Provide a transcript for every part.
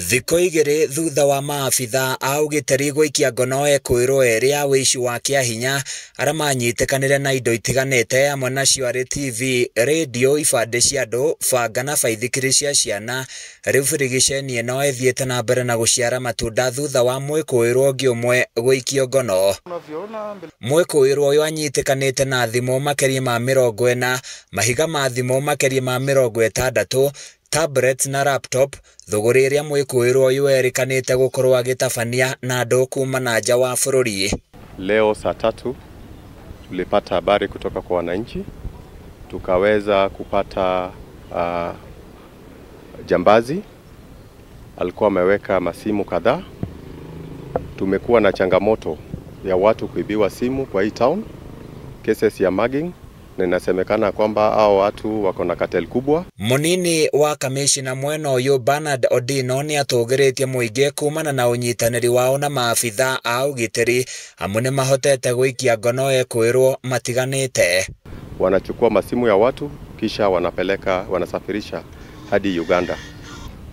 Thikũ igĩrĩ thutha wa maabitha a ũgitĩri gũikia ngono Ekũĩrũ erĩ a ũici wa kĩahinya arĩa manyitĩkanire na indo itiganĩte hamwe nacio arĩ TV, radio, ibandĩ cia andũ, banga na baithikiri cia ciana. Rĩu birigiceni ĩno ĩthiĩte na mbere na gũciara matunda thutha wa Mwĩkũĩrũ ũngĩ ũmwe gũikio ngono. Mwĩkũĩrũ ũyũ anyitĩkanĩte na thimũ makĩria ma 40, mahiga ma thimũ makĩria ma 60, tablet na laptop, thogora ĩrĩa Mwĩkũĩrũ ũyũ erĩkanĩte gũkorwo agĩtabania na andũ kuma na nja wa bũrũri. Leo saa 3 tulipata habari kutoka kwa wananchi, tukaweza kupata jambazi alikuwa ameweka masimu kadhaa. Tumekuwa na changamoto ya watu kuibiwa simu kwa hii town, cases ya mugging, na inasemekana kwamba hao watu wako na cartel kubwa. Munini wa kamishina mwena ũyũ Bernard Odino nĩ atũgĩrĩtie mũingĩ kumana na ũnyitanĩri wao na maabitha a ũgitĩri amwe nĩ mahotete gũikia ngono Ekũĩrũ matiganĩte. Wanachukua masimu ya watu kisha wanasafirisha hadi Uganda.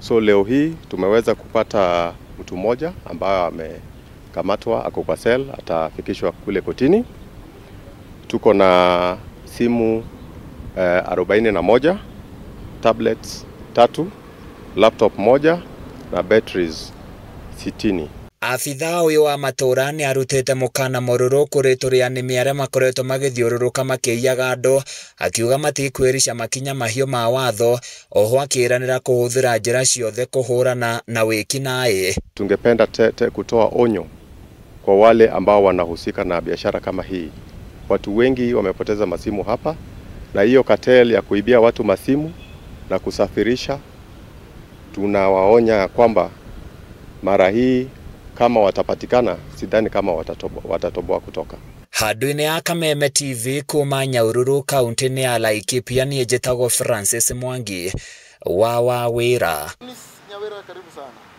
So leo hii tumeweza kupata mtu mmoja ambaye amekamatwa, ako kwa cell, atafikishwa kule kotini. Tuko na simu 41, tablets 3, laptop 1 na batteries 60. Afitha ũyũ wa matũra nĩ arutĩte mũkana mũrũrũ kũrĩ tũrĩanĩmi arĩa makoretwo magĩthiũrũrũka makĩiyaga andũ, akiuga matikwĩrisha makinya mahiũ ma watho, oho akĩranĩra kũhũthĩra njĩra ciothe kũhũrana na wĩkinaĩ. Tungependa kutoa onyo kwa wale ambao wanahusika na biashara kama hii. Watu wengi wamepoteza masimu hapa, na hiyo cartel ya kuibia watu masimu na kusafirisha, tunawaonya kwamba mara hii kama watapatikana, sidhani kama watatoboa kutoka. Handũ-inĩ ya Kameme TV kuma Nyahururu, kaunti-inĩ ya Laikipia, niĩ njĩtagwo Francis Mwangi wa Wawĩra. Nyawĩra, karibu sana.